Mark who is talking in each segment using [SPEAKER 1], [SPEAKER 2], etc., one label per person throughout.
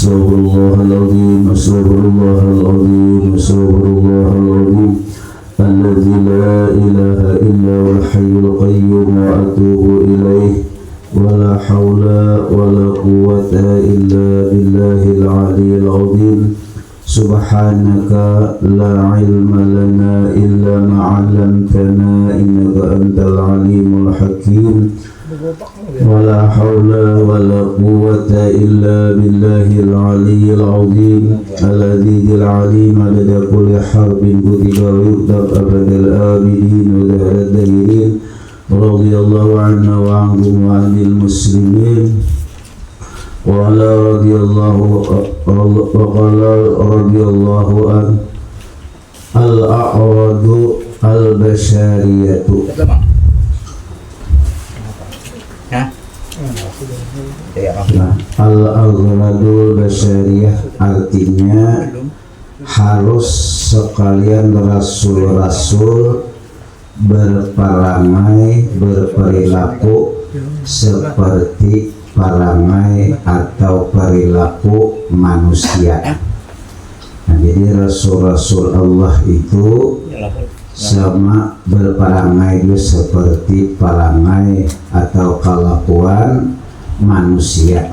[SPEAKER 1] Astaghfirullahaladzim, astaghfirullahaladzim, astaghfirullahaladzim. Alladzi la ilaha illa wal hayyul qayyum wa atubu ilaih. Wa la hawla wa la quwwata illa billahil aliyyil azim. Subhanaka la ilma lana illa ma 'allamtana innaka antal alimul hakim. Wala hawla wala quwwata illa billahil aliyyil azim. Alladzi alim adada kulli harbin kutiba wa yuktab abadal abidin wa dahra dairin. Radiyallahu anna wa anhum wa anil muslimin. Wa ala radiyallahu an al-a'radu al-bashariyatu. Al-agradul basyariyah artinya harus sekalian rasul-rasul berperangai berperilaku seperti perangai atau perilaku manusia. Nah, jadi rasul-rasul Allah itu sama berperangai itu seperti perangai atau kelakuan manusia.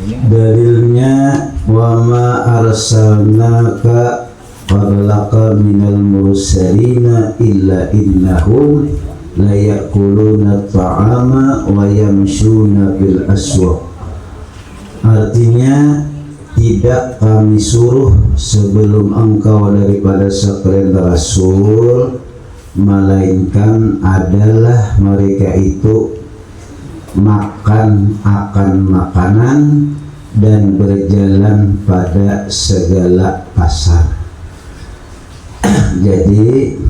[SPEAKER 1] Dalilnya wa ma arsalnaka qablaka minal mursalina illa innahum la ya'kuluna ta'ama wa yamshuna bil aswaq. Artinya tidak kami suruh sebelum engkau daripada sekalian rasul, melainkan adalah mereka itu makan akan makanan dan berjalan pada segala pasar. Jadi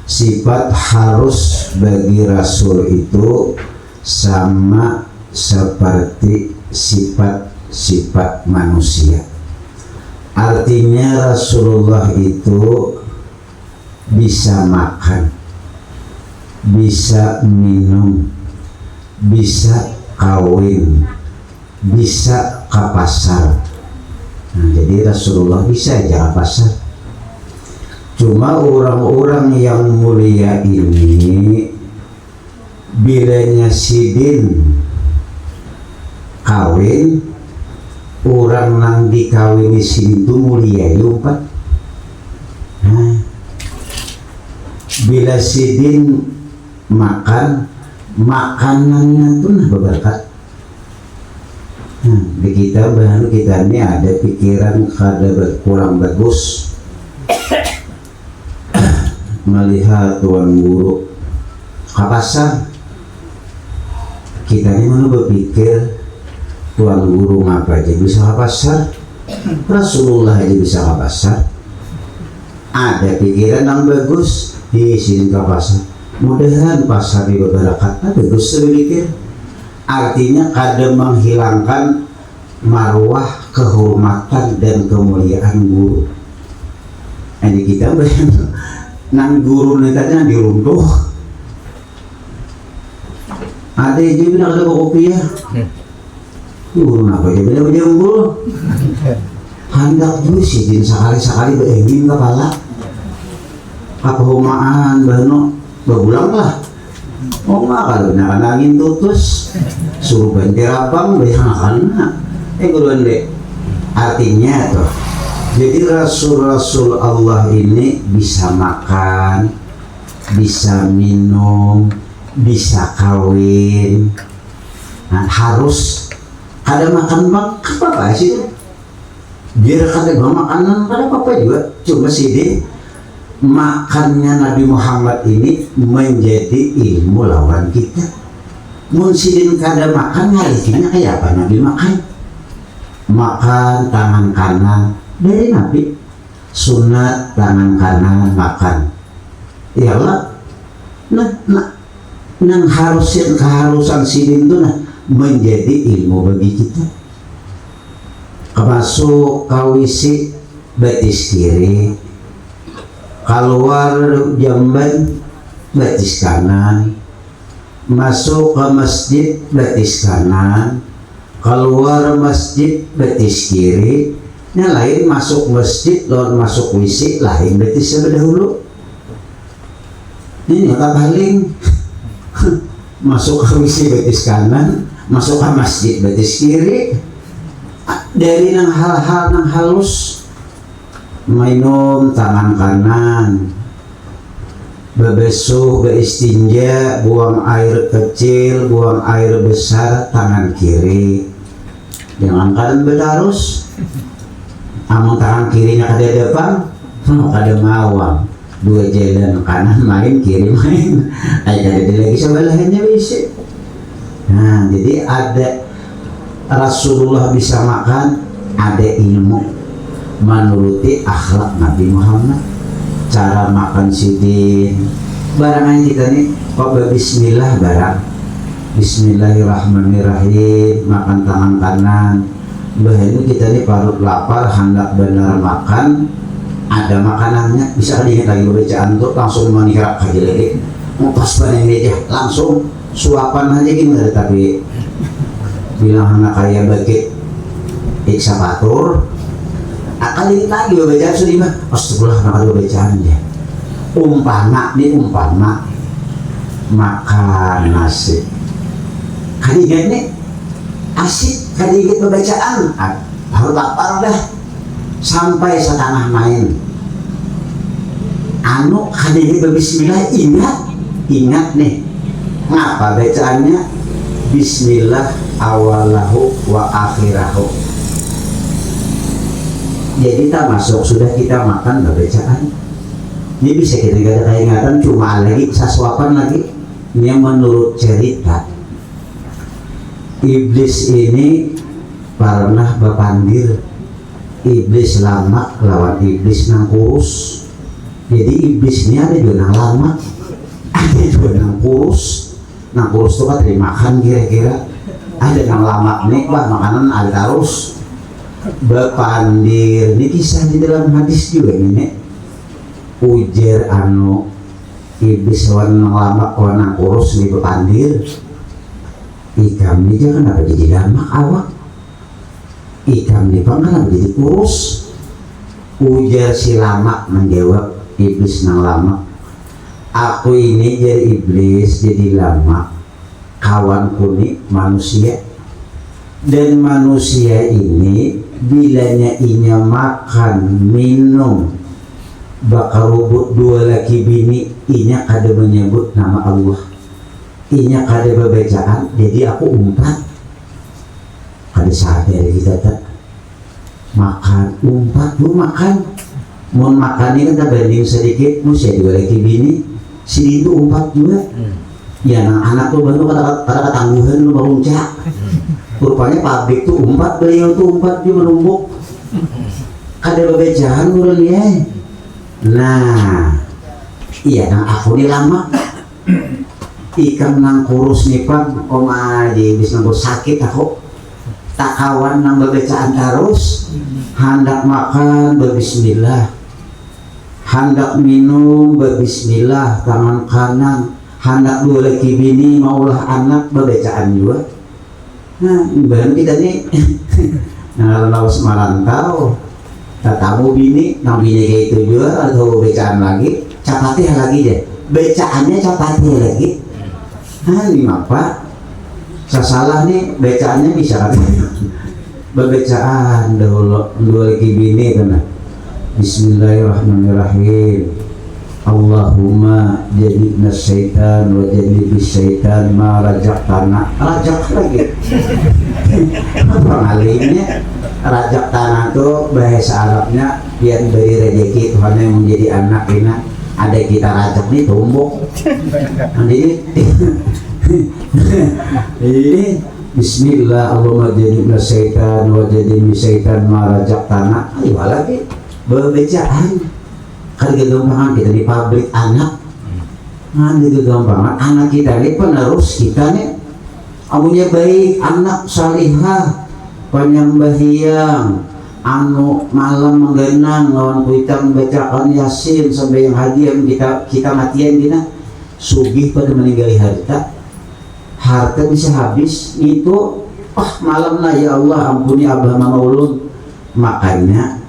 [SPEAKER 1] sifat harus bagi rasul itu sama seperti sifat manusia. Artinya Rasulullah itu bisa makan, bisa minum, bisa kawin, bisa ke pasar. Nah, jadi Rasulullah bisa aja ke pasar. Cuma orang-orang yang mulia ini bilanya sidin kawin, orang nang dikawin di sini tuh mulia yupat. Nah, bila sidin makan, makanannya tuh nah berberkat. Nah, di kita baru kita ini ada pikiran kada berkurang bagus melihat tuan guru ke pasar. Kita ini mana berpikir tuan guru ngapa aja bisa ke pasar, Rasulullah aja bisa ke pasar. Ada pikiran yang bagus di sini ke pasar. Mudah-mudahan pasar di berberkat. Bagus sedikit. Artinya kadang menghilangkan marwah, kehormatan dan kemuliaan guru. Jadi kita nang guru nekatnya diruntuh. Ada yang bilang ada kopi ya. Guru apa ya beda guru. Hendak juga sih sekali-sekali beengin kepala. Apa homaan bano berulang lah. Oh nggak kalau nak angin tutus suruh banjir abang bayangkan. Guru dek. Artinya tuh. Jadi rasul-rasul Allah ini bisa makan, bisa minum, bisa kawin. Nah, harus ada makan apa sih? Biar kada makanan kada apa juga. Cuma sih makannya Nabi Muhammad ini menjadi ilmu lawan kita. Munsidin kada makan ngalikinnya kayak apa Nabi makan? Makan tangan kanan dari Nabi, sunat tangan kanan makan. Iyalah, nah keharusan sidin itu menjadi ilmu bagi kita. Masuk kawisi betis kiri, keluar jamban betis kanan, masuk ke masjid betis kanan, keluar masjid betis kiri, nya lain masuk masjid lawan masuk WC lain betis seberdahulu. Ini nyata baling masuk ke WC betis kanan, masuk ke masjid betis kiri. Dari nang hal-hal nang halus, minum tangan kanan, bebesuh, beistinja, buang air kecil, buang air besar tangan kiri. Jangan kanan bertarus. Amun tangan kirinya kada depan, kada mawang. Dua jalan kanan main, kiri main. Ada lagi sebelahnya bisa. Nah, jadi ada Rasulullah bisa makan, ada ilmu menuruti akhlak Nabi Muhammad. Cara makan sidin barang kita nih kok bismillah barang bismillahirrahmanirrahim, makan tangan kanan. Bahini kita nih parut lapar hendak benar makan, ada makanannya bisa diingat lagi bacaan tuh langsung menirap aja lagi pas panen dia langsung suapan aja gimana, tapi bilang anak kaya bagi iksapatur kali lagi bacaan sudah mah astagfirullah nak bacaan dia umpama makan nasi kadigat nih asik kadigat pembacaan harus lapar dah sampai setengah main anu kadigat berbismillah ingat nih ngapa bacaannya bismillah awalahu wa akhirahu. Jadi tak masuk sudah kita makan bacaan. Ini bisa kita gak ada ingatan cuma lagi sasuapan lagi. Ini yang menurut cerita iblis ini pernah berpandir iblis lama lawan iblis nang kurus. Jadi iblis ini ada juga nang lama, ada juga nang kurus. Nang kurus itu kan makan kira-kira. Ada nang lama nih bah makanan ada terus. Bepandir ini kisah di dalam hadis juga ini ujar anu iblis wan lama wan kurus di bepandir ikam ini jangan apa jadi lama awak ikam ini kenapa jadi kurus. Ujar si lama menjawab iblis nang lama, aku ini jadi iblis jadi lama, kawanku nih manusia, dan manusia ini bilanya inya makan minum bakal rubut dua laki bini inya kada menyebut nama Allah, inya kada berbacaan, jadi aku umpat kada sadar kita tak makan umpat lu makan mau makan ini kan banding sedikit musia dua laki bini si itu umpat juga ya nah anak tuh baru kata ketangguhan lu baru cak rupanya pabrik tuh umpat, beliau tuh umpat dia menumbuk kada bebejahan urang ya. Nah iya nang aku nih lama ikam nang kurus nih pak om aja bisa nang sakit aku tak kawan nang bebecaan terus hendak makan berbismillah, hendak minum berbismillah tangan kanan, hendak dua laki bini maulah anak bebecaan juga. Nah, bahan kita nih nah lawas marantau tak tahu bini nang bini kayak itu juga atau bacaan lagi capatnya lagi deh bacaannya capatnya lagi. Nah ini apa sasalah nih bacaannya bisa kan bacaan dahulu dua lagi bini kan bismillahirrahmanirrahim Allahumma jadibna syaitan wa jadibis syaitan ma rajak tanah rajak lagi apa alimnya rajak tanah tuh bahasa Arabnya biar beri rezeki Tuhan yang menjadi anak ini ada kita rajak nih tumbuk nanti ini bismillah Allahumma jadibna syaitan wa jadibis syaitan ma rajak tanah ayo lagi berbacaan kan kegampangan kita di pabrik anak nanti kegampangan anak kita ini penerus kita nih amunya baik anak salihah penyembahiyang anu malam menggenang lawan kita membacakan yasin sampai yang haji yang kita matian dina sugih pada meninggali harta bisa habis itu malam lah ya Allah ampuni abah mama ulun. Makanya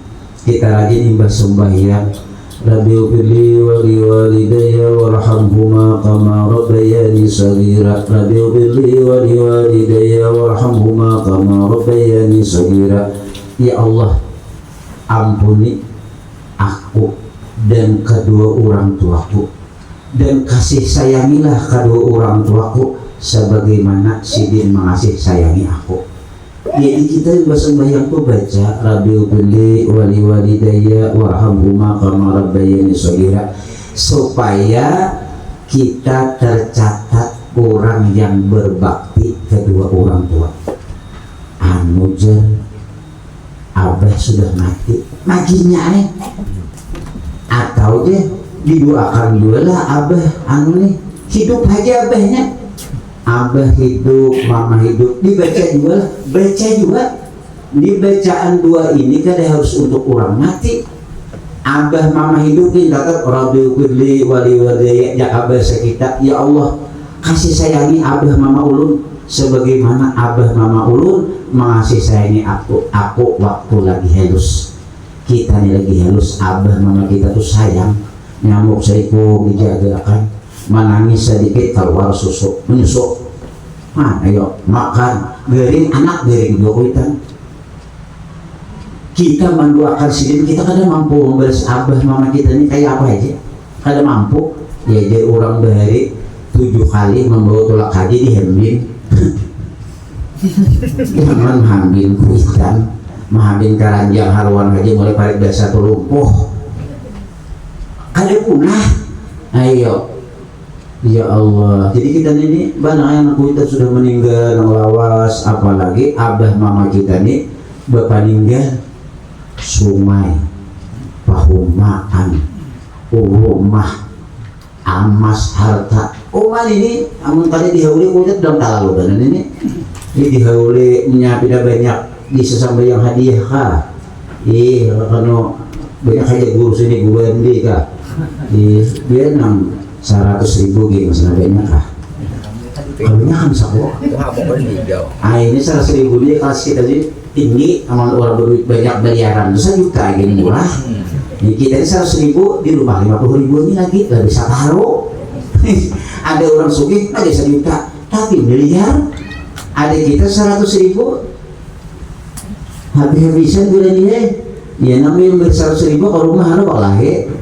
[SPEAKER 1] kita rajin imbas sembahyang, Rabbi ufirli wa liwalidayya warhamhuma kama rabbayani shaghira. Rabbi ufirli wa liwalidayya warhamhuma kama rabbayani shaghira. Ya Allah, ampuni aku dan kedua orang tuaku, dan kasih sayangilah kedua orang tuaku sebagaimana Sidin mengasihi sayangi aku. Jadi kita sembahyang tuh baca Rabbi ufirli wa liwalidayya warhamhuma kama rabbayani shaghira, supaya kita tercatat orang yang berbakti kedua orang tua. Anu jen abah sudah mati maginya atau dia didoakan dulu lah abah anu nih hidup aja abahnya. Abah hidup, mama hidup, dibaca juga lah, baca juga. Di bacaan dua ini kan harus untuk orang mati. Abah mama hidup ini kata Rabbi ufirli wa liwalidayya, ya abah sekitar, ya Allah kasih sayangi abah mama ulun sebagaimana abah mama ulun mengasihi sayangi aku waktu lagi halus. Kita nih lagi halus, abah mama kita tuh sayang, nyamuk saiku dijagakan, menangis sedikit keluar susu menyusuk. Ayo makan, gering anak gering doitan. Kita mendoakan Sidin, kita kadang mampu membalas abah mama kita ini kayak apa aja, kadang mampu. Ya jadi orang bahari 7 kali membawa tolak haji di Hembin. Jangan mahambin kuitan, mahambin karanjang haruan haji mulai parit biasa tuh lumpuh. Ada punah. Ayo. Ya Allah, jadi kita ini banyak anak kita sudah meninggal lawas, apalagi abah mama kita nih bapak meninggal sumai, pahumaan, rumah, amas, harta. Oman ini, amun kali dihauli kulit dalam talalu dan ini dihauli menyapidah banyak di sesambayang hadiah kah? Karena banyak aja guru sini guru MD kah? Dia 100.000 gitu maksudnya kah? Kalau kan sako. Ini 100.000 dia kasih kita jadi tinggi, amal orang berduit banyak miliaran, 1 juta gini murah. Ini kita ini 100.000 di rumah 50.000 ini lagi gak bisa taruh. Ada orang sugih ada 1 juta, tapi miliar. Ada kita 100.000 habis-habisan bulan ini. Ya namanya 100.000 ke rumah ada pak lahir.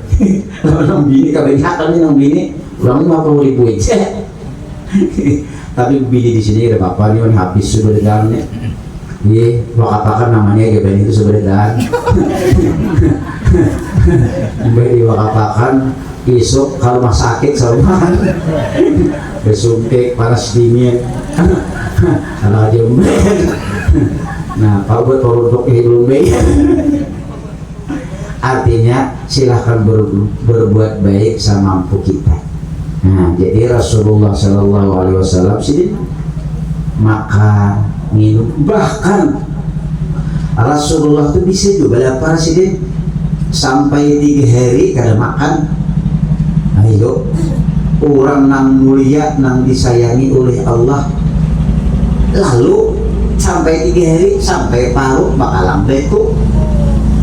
[SPEAKER 1] Orang bini kebanyakan nih, orang bini orang 50.000 aja. Tapi bini di sini ada bapak nih habis sebenarnya. Iya, wakatakan namanya GBN itu sebenarnya. Baik wakatakan besok kalau rumah sakit sama besuntik panas dingin. Kalau aja nah, kalau buat produk belum artinya silahkan berbuat baik semampu kita. Nah, jadi Rasulullah Shallallahu Alaihi Wasallam sini makan, minum, bahkan Rasulullah itu bisa juga lapar sini sampai 3 hari kada makan. Ayo, orang nang mulia, nang disayangi oleh Allah, lalu sampai 3 hari sampai paruh bakal lambe itu.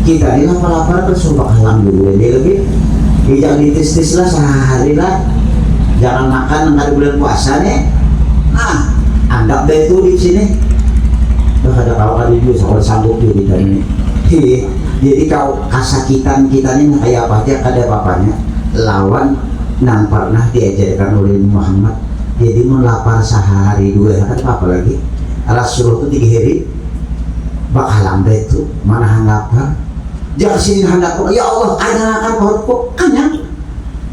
[SPEAKER 1] Kita ini lapar-lapar bersumpah alhamdulillah dia lebih tidak ditis-tis lah sehari lah, jangan makan hari bulan puasa nih. Nah, anggap deh itu di sini udah ada kawan itu soal sanggup juga kita ini. Jadi kau kasakitan kita ini kayak apa aja ada papanya lawan nang pernah diajarkan oleh Muhammad. Jadi mau lapar sehari 2 hari apa lagi Rasulullah itu 3 hari bakal lambe itu mana lapar. Jangan sini hendak ya Allah akan perutku kenyang.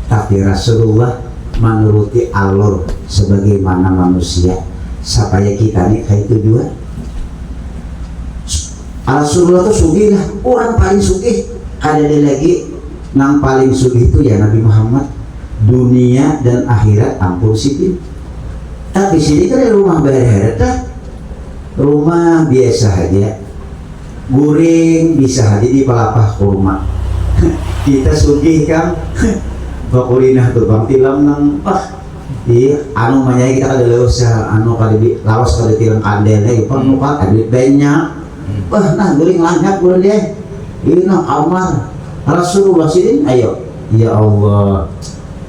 [SPEAKER 1] Tapi Rasulullah menuruti alur sebagaimana manusia supaya kita nih kayak tujuan. Rasulullah itu sugih lah, orang paling sugih. Ada lagi yang paling sugih itu ya Nabi Muhammad. Dunia dan akhirat ampun sipil. Tapi sini kan rumah berharga, rumah biasa aja. Guring bisa hadir di palapah kurma. Kita sugih kan bakulinah tuh bang tilam nang Iya, anu manyai kita kada leus anu kada lawas kada tirang kandel ya pan muka duit banyak. Wah, nah guling lanjak bulan dia. Ini kamar Rasulullah sidin ayo. Ya Allah,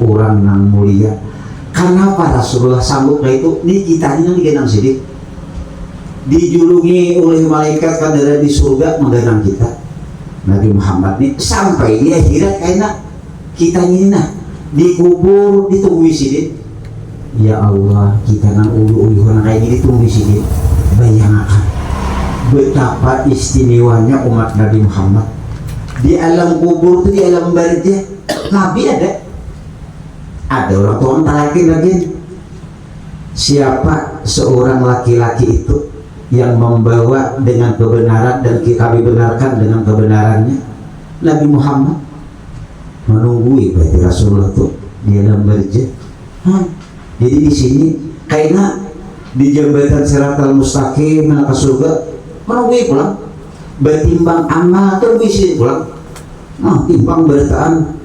[SPEAKER 1] orang nang mulia. Kenapa Rasulullah sanggup kayak itu? Di kita ini digendang sidik. Dijulungi oleh malaikat kadara di surga menggendang kita. Nabi Muhammad ini sampai di akhirat kayaknya kita ini nah dikubur ditunggu sidik. Ya Allah, kita nang ulu-ulu kayak gini tunggu sini. Bayangkan betapa istimewanya umat Nabi Muhammad. Di alam kubur itu, di alam barzah, Nabi ada orang tua laki-laki. Siapa seorang laki-laki itu yang membawa dengan kebenaran dan kami benarkan dengan kebenarannya? Nabi Muhammad. Menunggui berarti Rasulullah itu di alam barzah. Jadi di sini kayaknya di jembatan Siratal Mustaqim menuju surga menunggu pulang bertimbang amal terus sini pulang timbang bertaan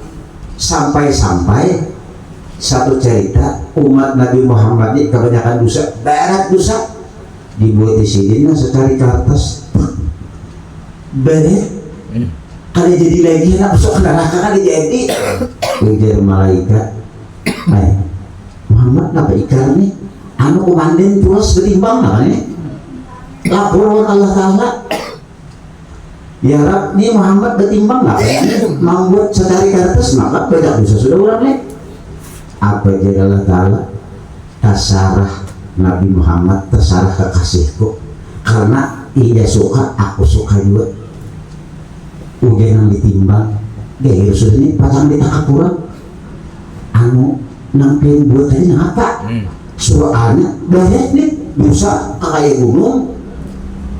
[SPEAKER 1] sampai satu cerita umat Nabi Muhammad ini kebanyakan dosa berat dosa dibuat di sini secari ke atas berat kali jadi lagi nak masuk neraka kali jadi ujar malaikat Muhammad napa ikar nih anu komandan terus berimbang namanya laporan Allah Ta'ala ya Rab nih Muhammad berimbang nggak membuat secari kartus maka beda bisa sudah ulang nih apa jadi Allah Ta'ala tasarah Nabi Muhammad terserah kekasihku karena ia suka aku suka juga ujian yang ditimbang gaya sudah ini pasang di takapuran anu nampilin buat tadi apa soalnya banyak nih dosa kayak gunung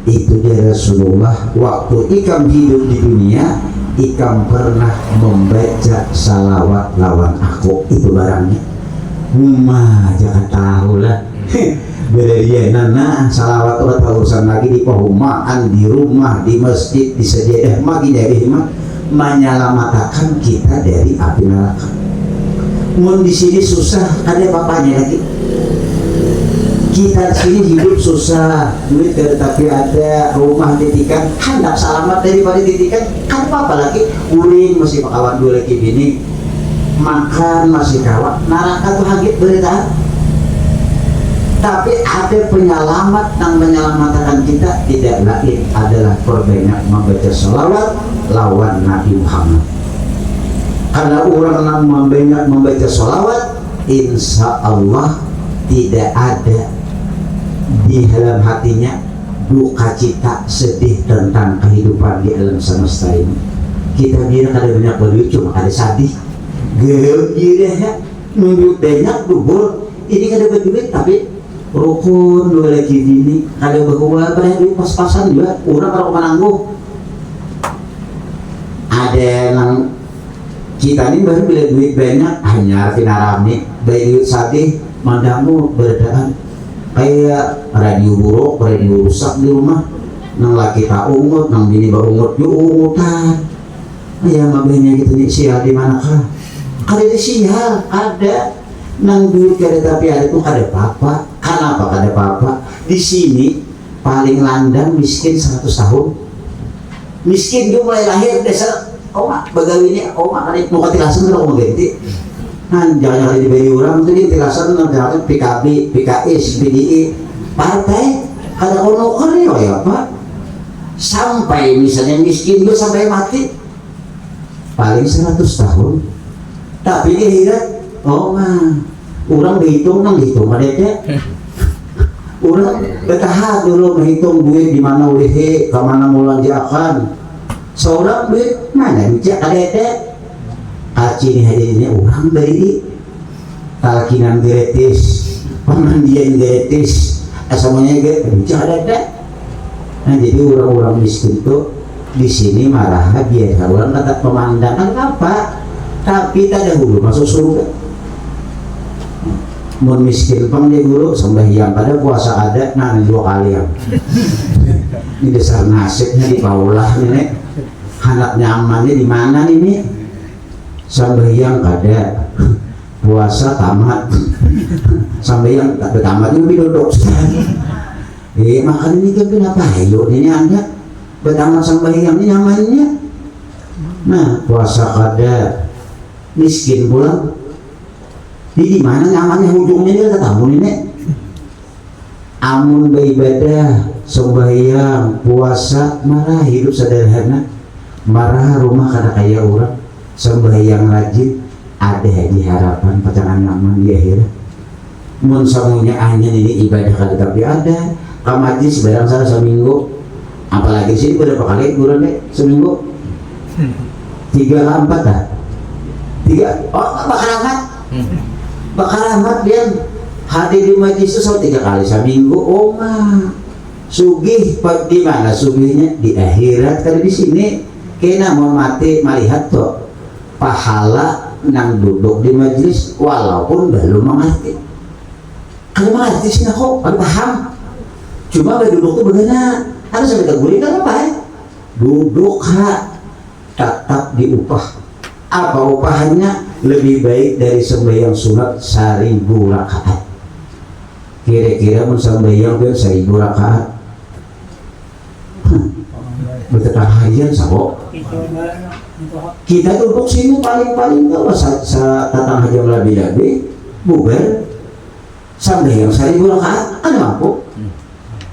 [SPEAKER 1] itu dia Rasulullah waktu ikam hidup di dunia ikam pernah membaca salawat lawan aku itu barangnya jangan tahu lah beria nana salawat orang urusan lagi di perumahan di rumah di masjid di sejadah magi jadi mah menyelamatkan kita dari api neraka. Mun di sini susah, ada papanya lagi. Kita di sini hidup susah, duit tapi ada, rumah titikan, hendak selamat daripada titikan, kan apa lagi? Uling masih kawan dua lagi bini, makan masih kawan, neraka tuh hagit berita. Tapi ada penyelamat yang menyelamatkan kita tidak lain adalah perbanyak membaca sholawat lawan Nabi Muhammad. Karena orang yang banyak membaca sholawat, insya Allah tidak ada di dalam hatinya duka cita sedih tentang kehidupan di alam semesta ini. Kita bilang ada banyak berlucu, ada sadih, gembira, nunjuk banyak dubur. Ini kada berduit tapi rukun dua lagi gini, kada berkuat banyak duit pas-pasan juga. Orang kalau menangguh ada yang kita ini baru bila duit banyak hanya finarami bayi duit sadih mandamu berdaan kayak radio buruk radio rusak di rumah nang laki tak ungut nang bini baru ungut yuk ungutan ya mabenya gitu nih sial di manakah kada di sial ada nang duit kada tapi ada tuh kada apa-apa kenapa kada apa-apa di sini paling landang miskin 100 tahun miskin dia mulai lahir desa oma bagawinya oma kan mau katilasan kalau mau ganti jangan diberi orang itu dia tilasan nanti PKB, PKS, PDI partai ada ono karya ya Pak sampai misalnya miskin itu sampai mati paling 100 tahun tapi dia hidup orang dihitung mereka orang bertahan dulu menghitung duit di mana ulih kemana mulan diakan seorang duit mana duitnya kadete aci ini hadirnya orang dari talkinan gratis pemandian gratis asamanya duitnya kadete nah jadi orang-orang miskin itu di sini marah biasa orang kata pemandangan apa tapi tak dahulu masuk surga mau miskin pang dia guru sembahyang pada puasa ada nah 2 kali yang ini dasar nasibnya di paulah nih anak nyamannya di mana ini sembahyang kada puasa tamat sampai yang tak tamat itu duduk makan ini kan kenapa ayo ini anda bertamat sampai yang ini nyamannya. Nah puasa kada miskin pulang di mana nyamannya ujungnya dia ketahuan ini amun beribadah sembahyang puasa marah hidup sederhana marah rumah kada kaya orang sembahyang rajin ada di harapan pacangan nyaman di akhirat mun samunya hanya ini ibadah kada tapi ada kamati sebarang salah seminggu apalagi sini berapa kali kurang deh seminggu 3 ke 4 dah 3 bakal amat dia hadir di majlis itu 3 kali seminggu sugih di mana sugihnya di akhirat kalau di sini kena mau mati melihat tuh pahala nang duduk di majlis walaupun belum mengerti kalau mengerti sih kok paham cuma duduk tuh bagaimana harus sampai terguling kan apa ya duduk tetap diupah apa upahnya lebih baik dari sembahyang sunat 1000 rakaat kira-kira mau sembahyang 1000 rakaat bertetahayan sabok kita duduk sini paling kalau tatang hajam labi-labi bubar sembahyang 1000 rakaat ada mampu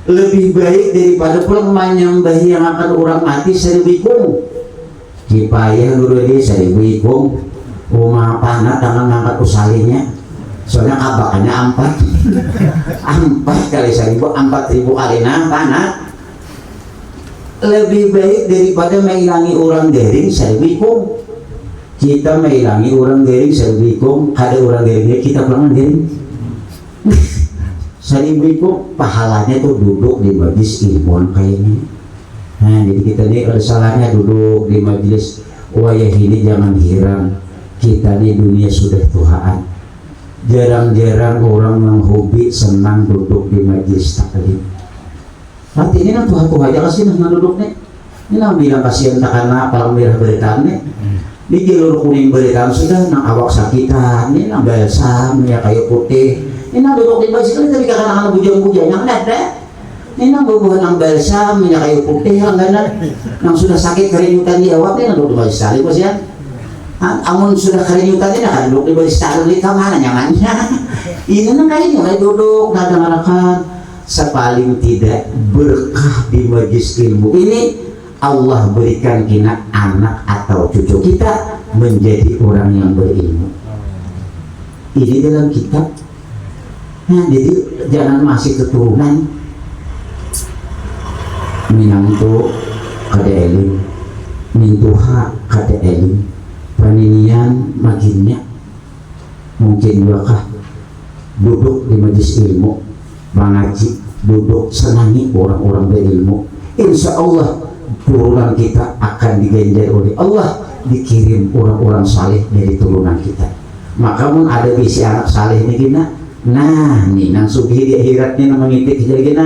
[SPEAKER 1] lebih baik daripada pulang menyembah yang akan orang mati 1000 ikung kipayah dulu dia 1000 ikung rumah panah tangan ngangkat usalinya soalnya kabakannya 4 kali 1000 4000 kali panah lebih baik daripada menghilangi orang garing 1000 ikung kita menghilangi orang garing 1000 ikung ada orang garingnya kita pulang garing 1000 ikung pahalanya tuh duduk di majlis ilmu kayaknya. Nah jadi kita nih kalau salahnya duduk di majlis wayah ini jangan heran kita nih dunia sudah tuhaan jarang-jarang orang yang hobi senang duduk di majlis taklim nanti ini kan tuhan aja kasih nang duduk nih ini nang bilang kasihan tak karena palang merah beritaan nih di jalur kuning beritaan sudah nang awak sakitan ini nang balsam ya kayu putih ini nang duduk di majlis tapi kadang-kadang bujang-bujang yang ada ini nang bubuhan nang balsam minyak kayu putih yang ada nang sudah sakit kerinyutan di awak ini nang duduk di majlis tali bos ya amun sudah kerinyutan ini nang duduk di majlis tali di kamar nyamannya ini nang kayaknya duduk kadang-kadang sepaling tidak berkah di majlis ilmu ini Allah berikan kita anak atau cucu kita menjadi orang yang berilmu ini dalam kitab. Nah, jadi jangan masih keturunan minangtu kada elim mintuha kada elim paninian makinnya mungkin juga duduk di majlis ilmu mengaji duduk senangi orang-orang berilmu insya Allah turunan kita akan diganjar oleh Allah dikirim orang-orang saleh dari turunan kita maka pun ada bisi anak saleh ini kita nah nih nang sugih di akhiratnya nang mengitik jadi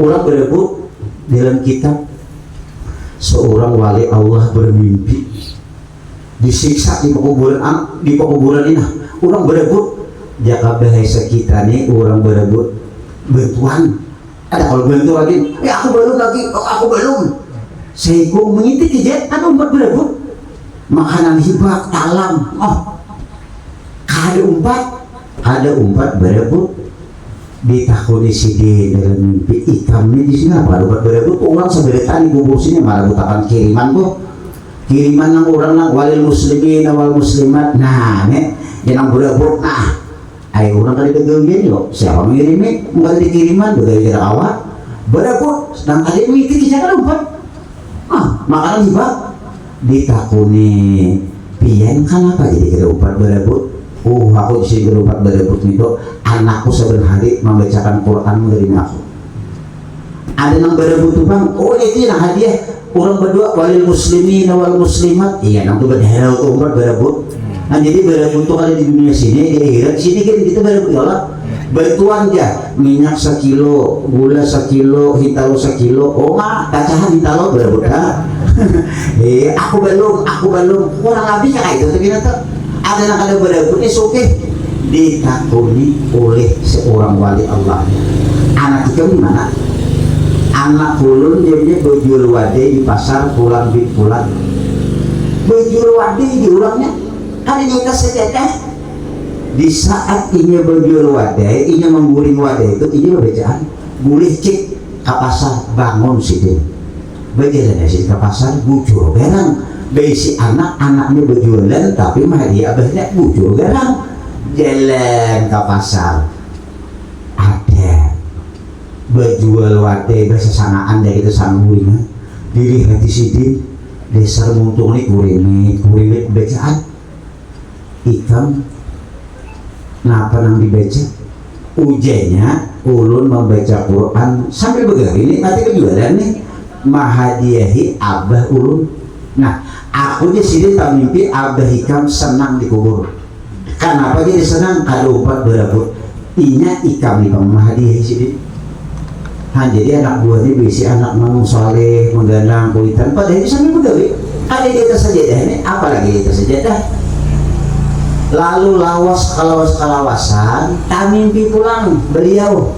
[SPEAKER 1] orang berebut dalam kitab seorang wali Allah bermimpi disiksa di pekuburan ini orang berebut jaka bahasa kita nih orang berebut bantuan ada kalau bantu lagi aku belum saya kok mengitik aja kan umpat berebut makanan hibak talam ada umpat berebut ditakuni sidi dalam mimpi ikamnya di sini apa umpat berebut orang seberetan di bubur sini malah butakan kiriman yang orang nang walil muslimin wal muslimat nah nih yang berebut nah ayo orang kali kegawian yuk siapa mengirimnya enggak dikiriman udah tidak awak berebut sedang kali mimpi kita kan umpat makanan hibak ditakuni pian kan apa jadi kira umpat berebut aku disini berupat berebut itu anakku sebenarnya membacakan Quran menerima aku ada yang berebut tuh bang itu yang hadiah orang berdua walil muslimin wal muslimat iya nang tuh berharap tuh umpat berebut nah jadi berebut tuh kalau di dunia sini di akhirat sini kan kita berebut ya Allah bantuan aja minyak 1 kilo gula 1 kilo hitalo 1 kilo kacahan hitalo berebut aku belum kurang lebih kayak itu tapi nanti ada yang kada berebut ini suke ditakuni oleh seorang wali Allah. Anak kita gimana? Anak ulun dia berjual wadai di pasar pulang berjual wadai di orangnya ada nyata sejadah. Di saat ini berjual wadai, ini mengguling wadai itu ini bacaan boleh cek ke pasar bangun sih berjalan sih ke pasar bujur garang besi anaknya berjualan tapi mah dia banyak bujur garang jalan ke pasar ada berjual wadai bahasa sangaan dari itu sanggulnya diri hati sidin dasar muntung ini kurimit bacaan ikam kenapa nang dibaca ujiannya ulun membaca Quran sambil begawi ini nanti kejualan nih mahadiyahi abah ulun. Nah aku di sini tak mimpi abah ikam senang dikubur. Kenapa jadi senang? Kalau upat berabut inya ikam mahadiyahi sini. Nah jadi anak buahnya bisi anak mang soleh menggandang kuitan padahal ini sambil begawi ada di atas sajadah ini apalagi di atas sajadah. Lalu kalawasan tak mimpi pulang beliau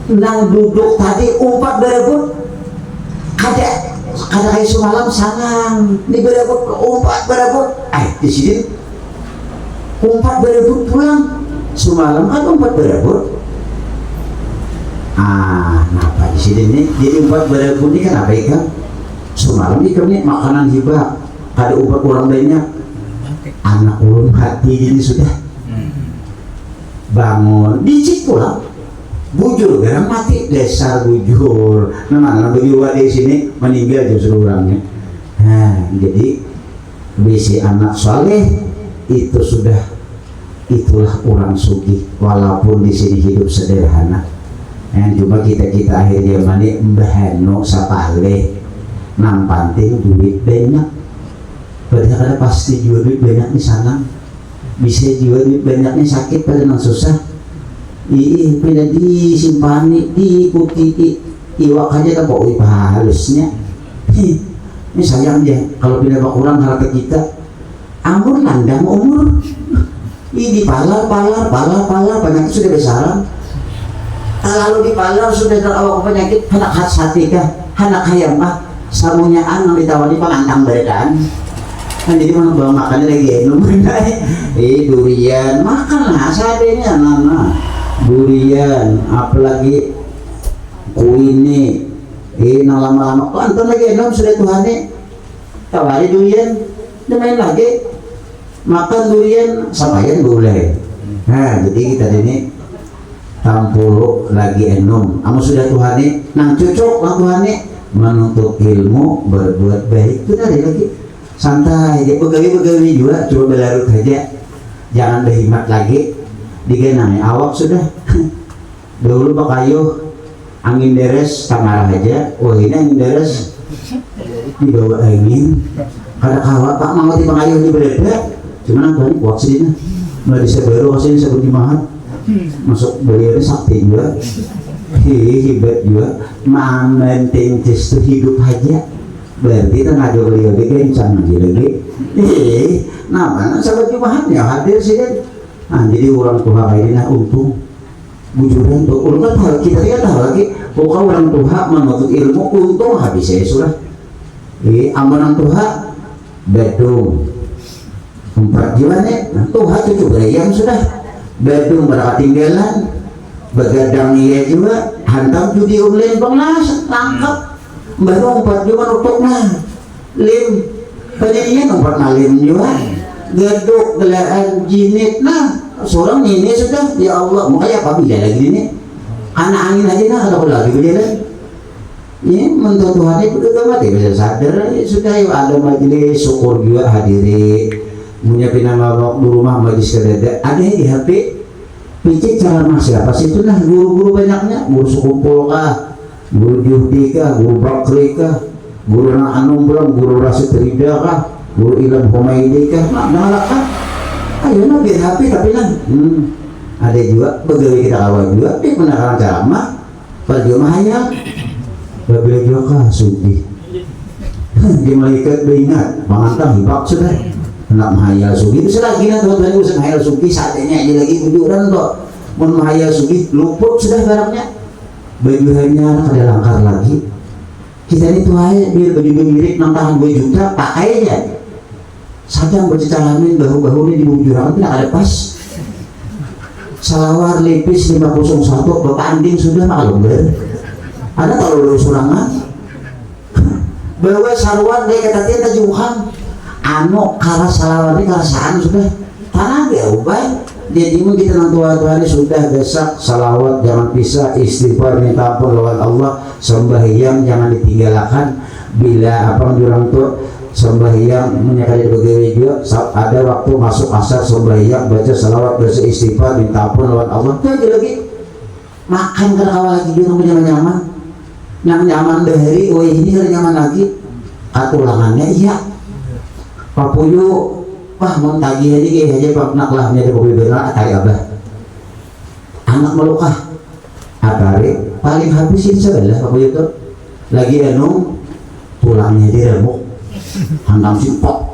[SPEAKER 1] nang duduk tadi umpat berebut kada kayak semalam sangang di berebut umpat berebut di sini umpat berebut pulang semalam kan umpat berebut kenapa di sini nih jadi umpat berebut ini kan apa ikan semalam ikan nih makanan hibah kada umpat orang banyak anak ulun hati ini sudah bangun dicik pulang bujur garang mati dasar bujur memang bujur di sini meninggal justru orangnya. Nah jadi bisi anak soleh itu sudah itulah orang sugih walaupun di sini hidup sederhana. Cuma kita akhirnya mani mbahano sapale nang panting duit banyak. Padahal pasti jual duit banyak di sana, bisa jual duit banyak nih sakit pada nang susah. Pindah disimpani, diikuti, iwak aja tak bawa halusnya. Ini sayang dia kalau pindah kurang harta kita. Ampun landang umur, ini palar banyak sudah besaran. Lalu di palar sudah terawak penyakit, anak hati kah, anak hayam kah, samunyaan yang ditawari pengantang badan. Jadi mana bawa makan lagi durian makanlah seadanya nana durian apalagi kuini lama-lama nonton lagi enom sudah Tuhan tawari durian main lagi makan durian sapayan boleh. Nah jadi kita ini tampulu lagi enom kamu sudah Tuhan nang cocok lah Tuhan menuntut ilmu berbuat baik itu dari lagi santai dia begawi juga coba berlarut aja jangan berhemat lagi digenang awak sudah dulu pakayuh angin deres tamarah aja ini angin deres dibawa angin kada kawat pak mau di pakayuh di bereda cuman aku kuat sini nggak bisa baru sini sebut dimahat masuk beliau sakti juga hebat juga menting justru hidup aja berarti kita ngajak beliau kencang lagi mana sahabat jumahatnya hadir sih kan. Nah jadi orang tua kayak ini untung bujuran tuh ulun kan kita lihat lagi pokoknya orang tua menuntut ilmu untung habis saya sudah amanan Tuhan bedung empat jiwanya Tuhan itu juga yang sudah bedung berapa tinggalan begadang iya juga hantam judi online penglas tangkap baru 4 juga untuk lim penyanyian 4 lim juga geduk gelaan jinit seorang ini sudah ya Allah mau kayak apa bila lagi ini anak angin aja kalau lagi berjalan ini menurut Tuhan itu udah mati bisa sadar sudah yuk ada majelis syukur juga hadiri menyiapin nama di rumah majelis kedada ada di HP picit cara siapa sih itu guru-guru banyaknya guru sekumpul kah guru Yudi kah, guru Bakri kah, guru Anum belum, guru Rasid Rida kah, guru Ilham Humaydi kah, malah kah? Ayo na biar HP tapi ada juga pegawai kita awal juga, penakaran ceramah, pada dia mahayal, berbeda juga kah, sudi. Di malaikat beringat, mengantang hibak sudah, Nak mahayal sugi bisa lagi lah tuan-tuan ibu mahayal sugi saatnya aja lagi bujuran kok mau mahayal sugi luput sudah barangnya baju hanya ada langkar lagi kita ini tuh aja biar baju mirip 6 tahun 2 juta pakai aja sadang bercicalamin bahu-bahunya di bujuran tidak ada pas salawar lipis 501 bepanding sudah maklum ber ada kalau lu surangan bawa sarwan kayak kata dia tajuhan anu karena salawat ini karasaan sudah tanah ya ubah jadi kita nang tua-tua ini sudah besok salawat jangan pisah istighfar minta ampun lawan Allah sembahyang jangan ditinggalkan bila apa orang tua sembahyang menyakali begitu juga ada waktu masuk asar sembahyang baca salawat baca istighfar minta ampun lawan Allah itu lagi makan karena awal lagi dia nyaman yang nyaman dari oh ini ada nyaman lagi katulangannya iya papuyu wah mau tagih aja pak nak lah menjadi papuyu benar atari abah anak melukah atari paling habisin sebelah papuyu itu lagi anu tulangnya dia remuk hantam si pok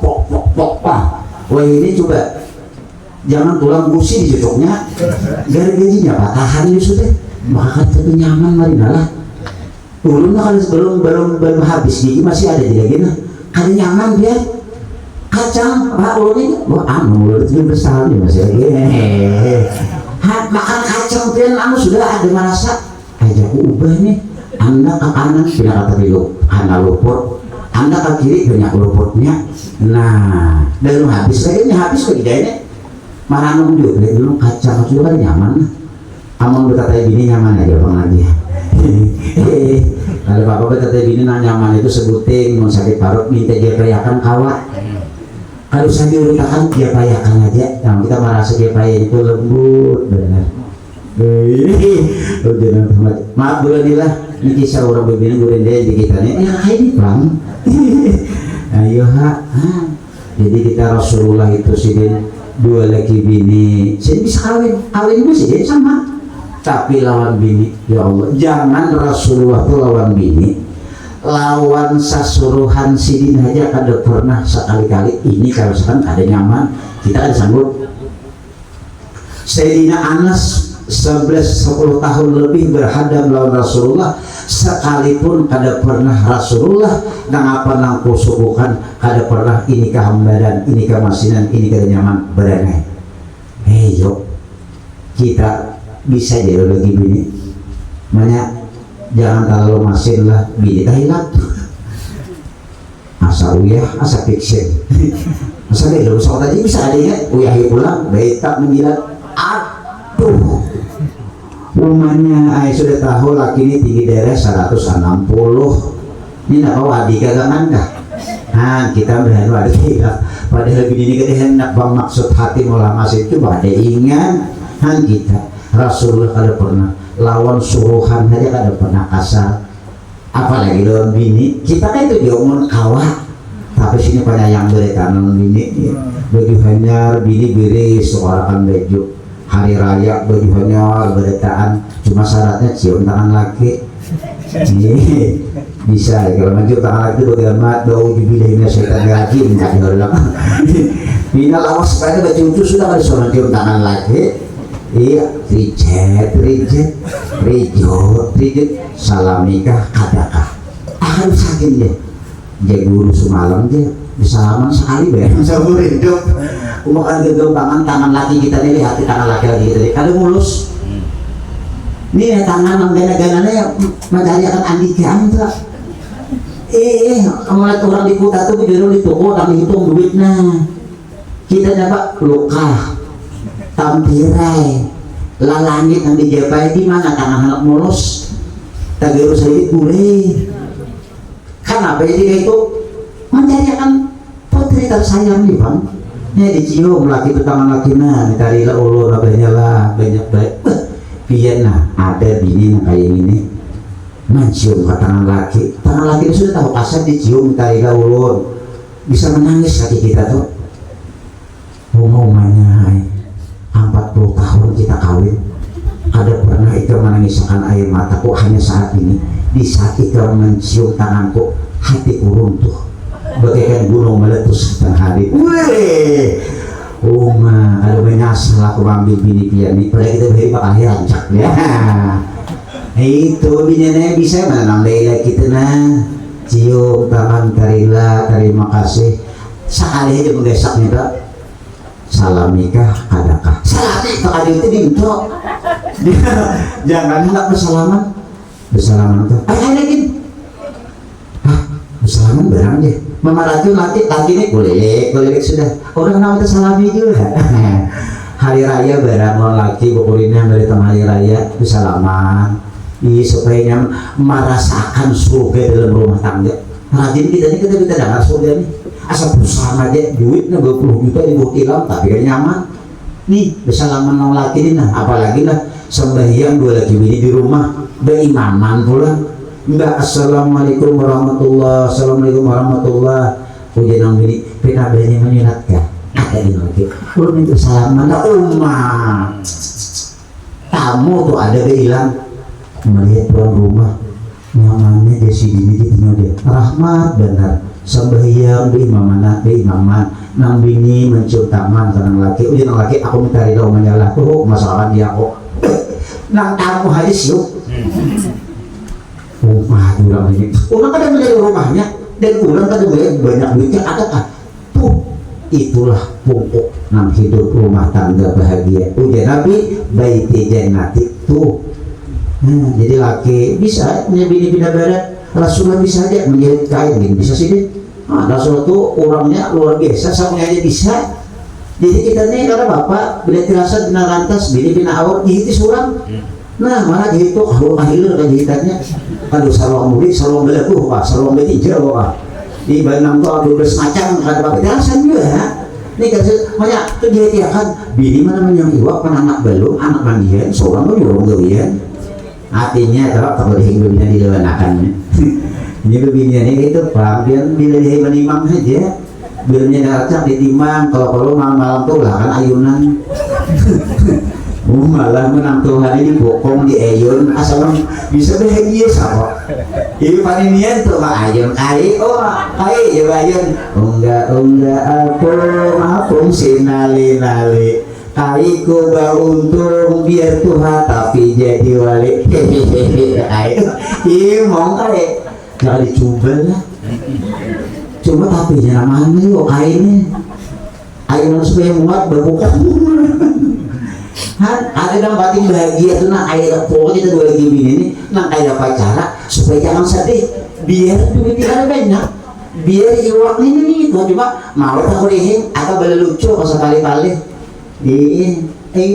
[SPEAKER 1] wah ini coba jangan tulang gusi di cocoknya gaji-gajinya patahan itu sudah makan tapi nyaman marinalah ulunnya kan belum habis gigi masih ada di lagi nah ada nyaman dia kacang pak ulunnya wah anu itu besar nih masih lagi makan kacang dia anu sudah ada merasa aja ubah nih anda ke kanan tidak kata bilu anda luput anda ke kiri banyak luputnya nah belum habis lagi ini habis lagi ini mana nunggu dulu kacang sudah kan nyaman aman berkata bini nyaman aja bang lagi ada bapak berkata bini nyaman itu sebuting mau sakit parut minta dia perayakan kawat kalau saya diurutakan dia payakan aja yang kita merasa dia payah itu lembut benar maaf bulanillah ini kisah orang begini gue dia di kita nih ya ini bang ayo jadi kita Rasulullah itu sih dua laki bini saya bisa kawin itu sih sama tapi lawan bini ya Allah jangan Rasulullah itu lawan bini lawan sasuruhan sidin aja kada pernah sekali-kali ini kalau misalkan ada nyaman kita ada sanggup Sayyidina Anas 11-10 tahun lebih berhadap lawan Rasulullah sekalipun kada pernah Rasulullah nang apa nang kusubukan kada pernah ini kehambadan ini kemasinan ini kada nyaman berenai yuk kita bisa jadi lagi bini banyak jangan terlalu masin lah bini tahilat asa uyah asa fiction masa dia lulus sekolah tadi bisa ada ya uyah pulang baik tak menjilat aduh umumnya sudah tahu laki ini tinggi daerah 160 ini nak tahu adik kagak dah kita berhanu ada tidak padahal bini kita hendak bang maksud hati mulama itu ada ingat kita Rasulullah kada pernah lawan suruhan saja kada pernah kasar apalagi lawan bini kita kan itu diomong kawat tapi sini penyayang mereka lawan bini baju hanyar bini biris suarakan baju hari raya baju hanyar beretaan cuma syaratnya cium tangan laki bisa ya kalau mencium tangan laki bagaimana bau dibilihnya setan lagi enggak diorang bina lawas supaya baju itu sudah kada suruh cium tangan laki iya rijet salam nikah kadakah akan sakit deh dia guru semalam dia bisalaman sekali bayar sabur hidup umakan gegampangan tangan laki kita nih hati tangan laki lagi kita kalau mulus ini tangan menggana-gananya mencari akan andika anda melihat orang di kota tuh di toko kami hitung duitnya kita dapat luka tampirai lalangit yang dijabai di mana tangan anak mulus tagiru sedikit boleh kan apa jadi itu mencari akan putri tersayang nih bang ini dicium laki itu tangan laki nah dicari lah ulur banyak baik pian nah ada bini yang kayak gini mencium ke tangan laki itu sudah tahu kasar dicium dicari lah ulur bisa menangis laki kita tuh umumnya 40 tahun kita kawin ada pernah Ika menangiskan air mataku hanya saat ini di saat Ika mencium tanganku hatiku runtuh bagaikan gunung meletus setengah hari kalau menyasar aku ambil bini pian nih, pada kita beri bakal rancak ya. Itu bininya bisa menanam leila kita nah, cium tangan karila, terima kasih. Sekali aja menggesak nih tak, salam nikah adakah? Salam nikah ada itu dinto. Jangan hendak bersalaman tuh. Ayo lagi. Hah, bersalaman barang deh. Mama laki ini boleh sudah. Orang nama tersalami juga. Hari raya barang laki bukurinnya dari tengah hari raya bersalaman. Supaya merasakan surga dalam rumah tangga. Rajin kita dengar surga nih. Asal bersama aja duitnya 20 juta ibu hilang tapi kan nyaman. Nih bersalaman sama laki ini nah, apalagi lah sembahyang dua laki bini di rumah berimaman pula. Enggak assalamualaikum warahmatullah, assalamualaikum warahmatullah. Pujian yang bini penabahnya menyuratkan ada di lagi. Belum itu salaman lah umat. Tamu tuh ada hilang melihat tuan rumah nyamannya dia si dini dia rahmat benar sembahyang di imaman nang bini mencium tangan kanang laki ujian laki aku minta ridho menyalah tuh masalah dia kok nang tamu hadis yuk rumah orang ini orang kadang melihat rumahnya dan orang kadang melihat banyak duitnya adakah tuh itulah pokok nang hidup rumah tangga bahagia ujian nabi baiti jannati tuh. Jadi laki bisa punya bini pindah barat Rasulullah bisa aja menjahit kain gini bisa sih deh. Rasulullah tuh orangnya luar biasa sampai aja bisa. Jadi kita nih karena bapak bila terasa kena lantas bini pindah awal jahit surang. Nah malah jahit tuh kalau akhirnya kan jahitannya aduh salong murid salong belaku pak salong betiga pak di banang tuh 12 macam kata bapak terasa juga. Ini kan banyak tuh jahit ya kan bini mana yang iwak kan anak belum anak mandian seorang tuh nyuruh gawian. Artinya kalau hidupnya dilewanakannya ini begini itu pak biar bila dihiman aja bilnya daracak ditimbang kalau malam tuh lah kan ayunan malah menang Tuhan ini bokong di ayun asal bisa bahagia sama ini paninian tuh pak ayun kai ya ayun enggak aku sinali Aiku beruntung biar Tuhan tapi jadi wali mau kaya gak dicoba lah coba tapi jangan mana yuk kainnya air supaya muat berbuka ada dalam batin bahagia tuh nah air pokoknya kita dua gini ini nah kayak pacara supaya jangan sedih biar duit tidak banyak biar iwak ini tuh cuma mau tak kulihin atau bela lucu kalau sekali-kali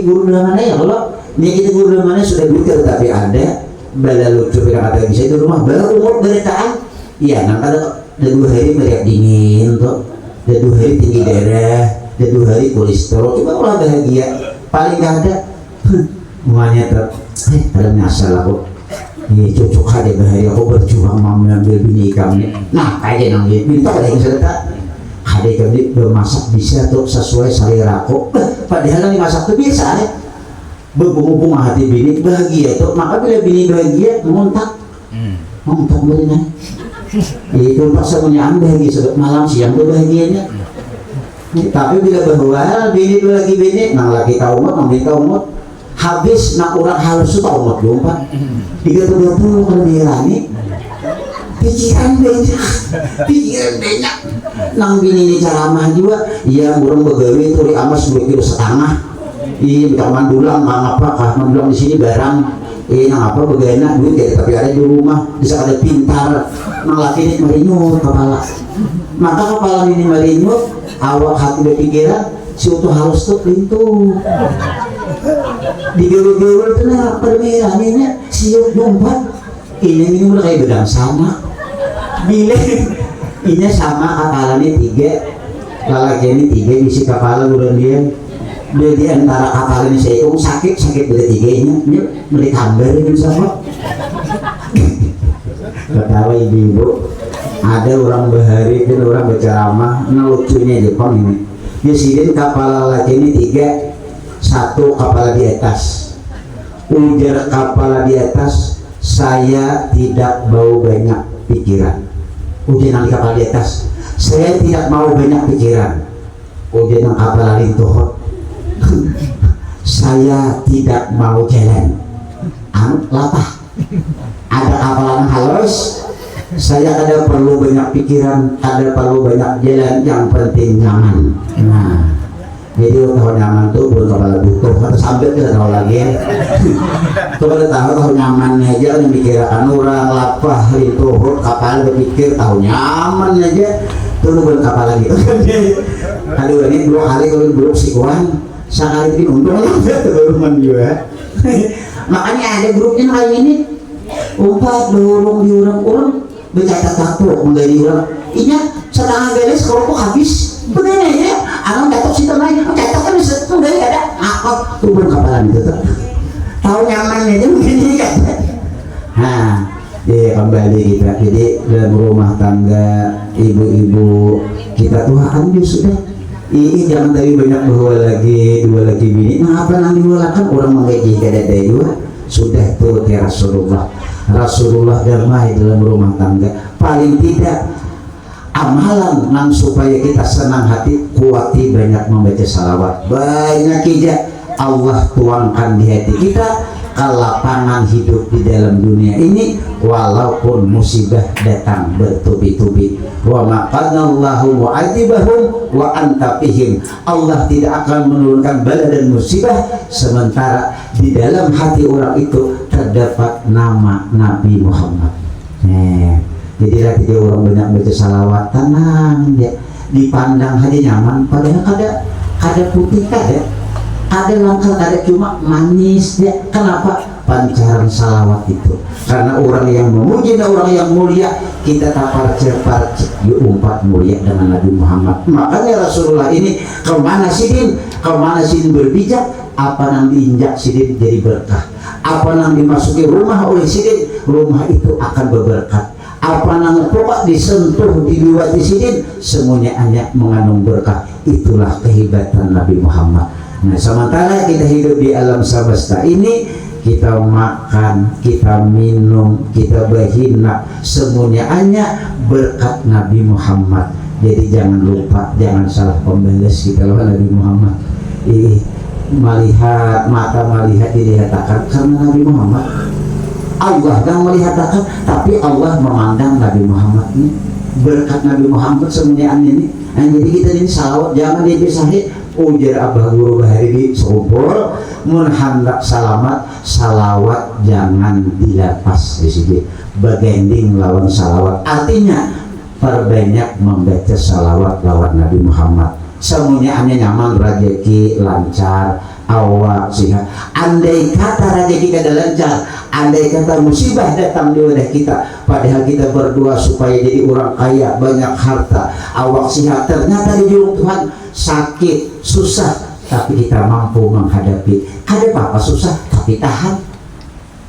[SPEAKER 1] guru dalam mana ya kalau ini kita guru dalam mana sudah buka tapi ada bala lucu yang kata bisa itu rumah baru umur beritaan iya nah ada 2 hari meriak dingin tuh ada 2 hari tinggi darah ada 2 hari kolesterol coba kalau bahagia paling gak ada semuanya tuh ada nyasar aku ini cocok aja bahagia aku berjuang mau mengambil bini kami nah kayak nang minta ada yang serta ada kami bermasak bisa tuh sesuai selera kok padahal yang masak tuh biasa ya berhubung hati bini bahagia tuh maka bila bini bahagia ngontak benar itu paksa punya bahagia sedap malam siang tuh bahagianya tapi bila bahwa bini tuh lagi bini nang lagi kaumot nang bini kaumot habis nak orang halus tuh kaumot dong pak 30 kalau dirani pikiran banyak nang bini ini ceramah juga iya burung begawi turi amas 2,5 kilo iya minta mandulang apa mandulang di sini barang nang apa bagaimana duit ya tapi ada di rumah bisa ada pintar nang laki ini merinyut kepala maka kepala ini merinyut awak hati berpikiran si utuh halus tuh pintu di guru-guru itu nah permirahannya siup dompet ini udah kayak bedang sama bila ini sama kapalannya 3 lalakiannya 3 isi kepala bulan dia di antara kapalannya saya sakit beda 3 nya beli kambar ini sama ketawa ibu ada orang bahari dan orang berceramah lucunya Jepang ini dia sidin kapal lalakiannya 3 1 kapal di atas ujar kapal di atas saya tidak mau banyak pikiran ujian yang kapal di atas saya tidak mau banyak pikiran ujian yang kapal lain tuh saya tidak mau jalan latah ada kapalan halus, saya ada perlu banyak pikiran, ada perlu banyak jalan, yang penting nyaman. Nah, jadi tahu nyaman tuh bukan kepala butuh atau sampai kita tahu lagi tuh pada tahu nyaman aja yang dikirakan orang lapah itu kapal berpikir tahu nyaman aja tuh bukan kapal lagi. Aduh ini 2 kali kalau buruk sikuan sekali bikin untung teman juga. Makanya ada grupnya kayak ini umpat dorong diurang-urang bercatat takut menjadi orang ini setengah beres kalau kok habis begini ya alam catok si teman catok kan bisa tuh dari ada akot turun kapalan itu tuh tahu nyamannya aja begini kan. Nah kembali kita jadi dalam rumah tangga ibu-ibu kita tuhan dia sudah ini jangan tadi banyak dua lagi bini. Nah apa yang diwalakan orang menggaji ada dua sudah tuh ya Rasulullah damai dalam rumah tangga. Paling tidak amalan nang supaya kita senang hati kuati banyak membaca salawat banyak aja Allah tuangkan di hati kita kelapangan hidup di dalam dunia ini walaupun musibah datang bertubi-tubi. Wa maqanallahu mu'adzibahum wa anta fihim. Allah tidak akan menurunkan bala dan musibah sementara di dalam hati orang itu terdapat nama Nabi Muhammad. Jadilah dia orang banyak baca salawat tenang ya, dipandang aja nyaman padahal ada putih ada langkah ada cuma manis ya. Kenapa pancaran salawat itu? Karena orang yang memuji dan orang yang mulia kita tapar-cepar diumpat mulia dengan Nabi Muhammad. Makanya Rasulullah ini kemana sidin berbijak apa yang diinjak sidin jadi berkah, apa yang dimasuki rumah oleh sidin rumah itu akan berberkat, apa yang pokok disentuh dibuat di sidin semuanya hanya mengandung berkah. Itulah kehebatan Nabi Muhammad. Nah sementara kita hidup di alam semesta ini kita makan, kita minum, kita berhina semuanya hanya berkat Nabi Muhammad. Jadi jangan lupa, jangan salah pembalas kita kalau Nabi Muhammad mata melihat dilihatkan karena Nabi Muhammad. Allah yang melihatkan tapi Allah memandang Nabi Muhammad ini berkat Nabi Muhammad semuanya ini. Nah, jadi kita ini salawat jangan dipisahin. Ujar Abah Guru Bahari serumpul menhandak salawat jangan dilepas di sini begending lawan salawat artinya perbanyak membaca salawat lawan Nabi Muhammad semuanya hanya nyaman rezeki lancar awak sihat. Andai kata rezeki kita lancar, andai kata musibah datang di wadah kita padahal kita berdoa supaya jadi orang kaya banyak harta awak sihat ternyata di julung Tuhan sakit susah tapi kita mampu menghadapi. Ada apa susah tapi tahan,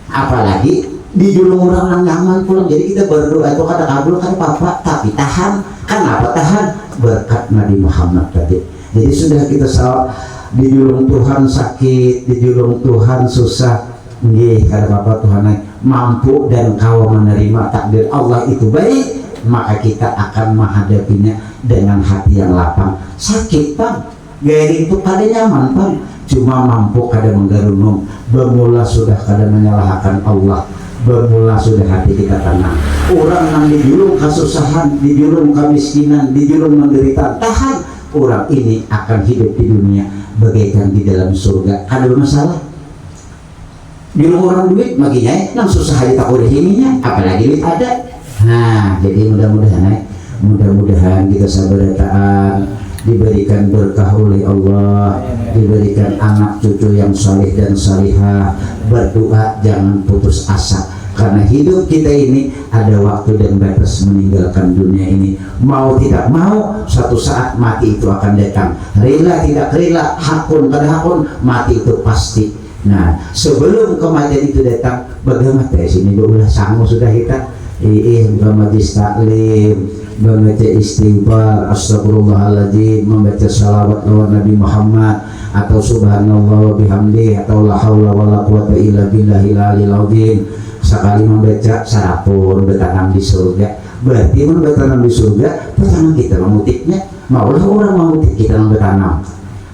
[SPEAKER 1] apalagi di julung orang yang nyaman pulang. Jadi kita berdoa itu kada kabul kan apa tapi tahan. Kenapa tahan? Berkat Nabi Muhammad tadi. Jadi sudah kita salah di julung Tuhan sakit, di julung Tuhan susah nggih kada apa Tuhan mampu dan kau menerima takdir Allah itu baik maka kita akan menghadapinya dengan hati yang lapang. Sakit bang gaya itu kada nyaman bang cuma mampu kada menggarunung bermula sudah kada menyalahkan Allah bermula sudah hati kita tenang. Orang yang di julung kesusahan, di julung kemiskinan, di julung menderita tahan orang ini akan hidup di dunia bagaikan di dalam surga. Ada masalah di orang duit maginya yang susah hari tak boleh himinya apalagi duit ada. Nah jadi mudah-mudahan kita sabarataan diberikan berkah oleh Allah, diberikan anak cucu yang saleh dan salihah. Berdoa jangan putus asa karena hidup kita ini ada waktu dan batas meninggalkan dunia ini. Mau tidak mau suatu saat mati itu akan datang, rela tidak rela, hakun kada hakun mati itu pasti. Nah sebelum kematian itu datang bagaimana sini berulah sanggup sudah kita majlis taklim, membaca istighfar, astagfirullahaladzim, membaca salawat lawan Nabi Muhammad atau subhanallah wa bihamdi atau la haula wala quwata illa billahil aliyil azim. Sekali membaca sarapun bertanam di surga. Berarti bertanam di surga pertama kita memutiknya maulah orang memutik kita bertanam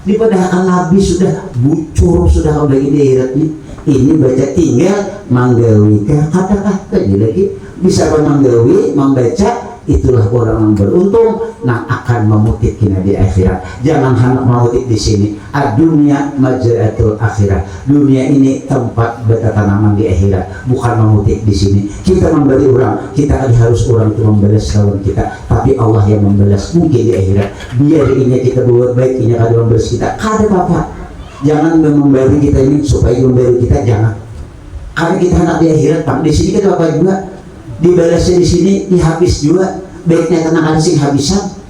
[SPEAKER 1] Di padahal Nabi sudah bucur, sudah udah ide akhiratnya. Ini baca tinggal manggawi kata-kata lagi bisa manggawi membaca, itulah orang yang beruntung yang akan memutik kina di akhirat. Jangan hanya memutik di sini. Dunia majratul akhirat. Dunia ini tempat bertanaman di akhirat, bukan memutik di sini. Kita memberi orang, kita kan harus orang itu membalas lawan kita, tapi Allah yang membalas mungkin di akhirat. Biar ini kita buat baik, ini kada membalas kita, kada apa-apa. Jangan memberi kita ini supaya memberi kita, jangan. Karena kita anak di akhirat, Pak. Di sini kita apa juga? Dibalasnya di sini, dihabis juga. Baiknya tenang sing habisan.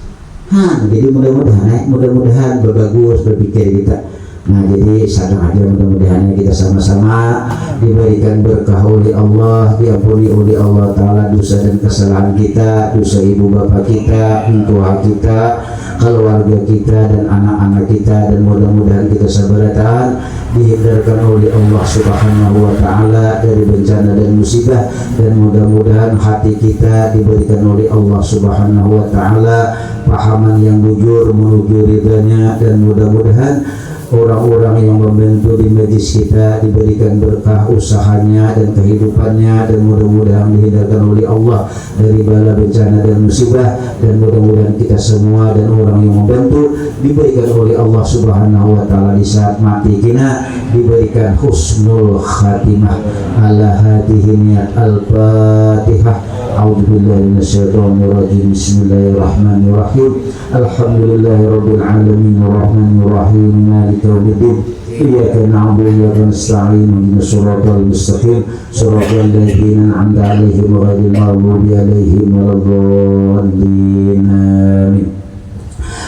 [SPEAKER 1] Jadi mudah-mudahan berbagus berpikir kita. Nah, jadi sadar aja mudah-mudahan kita sama-sama diberikan berkah oleh Allah, diampuni oleh Allah Ta'ala dosa dan kesalahan kita, dosa ibu bapak kita, tua kita, keluarga kita dan anak-anak kita, dan mudah-mudahan kita sabaratan dihindarkan oleh Allah Subhanahu wa Ta'ala dari bencana dan musibah, dan mudah-mudahan hati kita diberikan oleh Allah Subhanahu wa Ta'ala pahaman yang jujur menuju ridhanya, dan mudah-mudahan orang-orang yang membantu di majlis kita diberikan berkah usahanya dan kehidupannya, dan mudah-mudahan dihindarkan oleh Allah dari bala bencana dan musibah, dan mudah-mudahan kita semua dan orang yang membantu diberikan oleh Allah Subhanahu wa Ta'ala di saat mati kita diberikan husnul khatimah. Ala hadhihi niyat al-Fatihah. A'udzubillahi minasyaitonir rajim. Bismillahirrahmanirrahim. Alhamdulillahirabbil alamin arrahmanir rahim maliki yaumiddin. Iyyaka na'budu wa iyyaka nasta'in ihdinas siratal mustaqim siratal ladzina an'amta 'alaihim ghairil maghdubi 'alaihim waladdallin. Amin.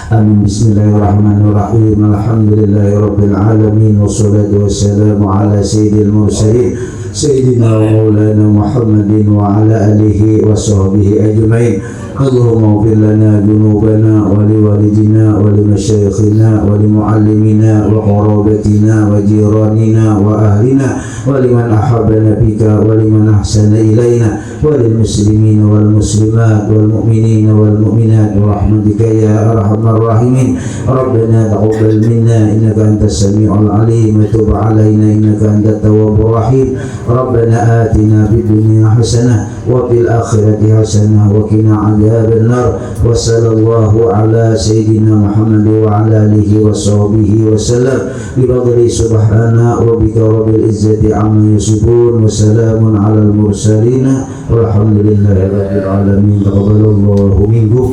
[SPEAKER 1] Amin. Bismillahirrahmanirrahim. Alhamdulillahirabbil alamin wassalatu wassalamu ala sayyidil mursalin Sayyidina wa maulana Muhammadin wa ala alihi wa sahbihi ajma'in. Allahumma ighfir lana dhunubana wa liwalidina wa limasyayikhina wa limuallimina wa qarabatina wa jiranina wa ahlina wa liman ahabbana bika wa liman ahsana ilaina wa lil muslimina wal muslimat wal mu'minina wal mu'minat wa rahmatika ya arhamar rahimin. Rabbana taqabbal minna innaka antas sami'ul alim wa tub 'alaina innaka antat tawwabur rahim. Rabbana atina fid dunya hasanah wa fil akhirati hasanah wa qina 'adzabannar. Wa sallallahu ala sayyidina Muhammad wa ala alihi wa sahbihi wa sallam. Bi fadli subhana rabbika rabbil izzati amma yasifun wa salamun alal mursalin walhamdulillahi rabbil alamin. Taqabbalallahu minkum.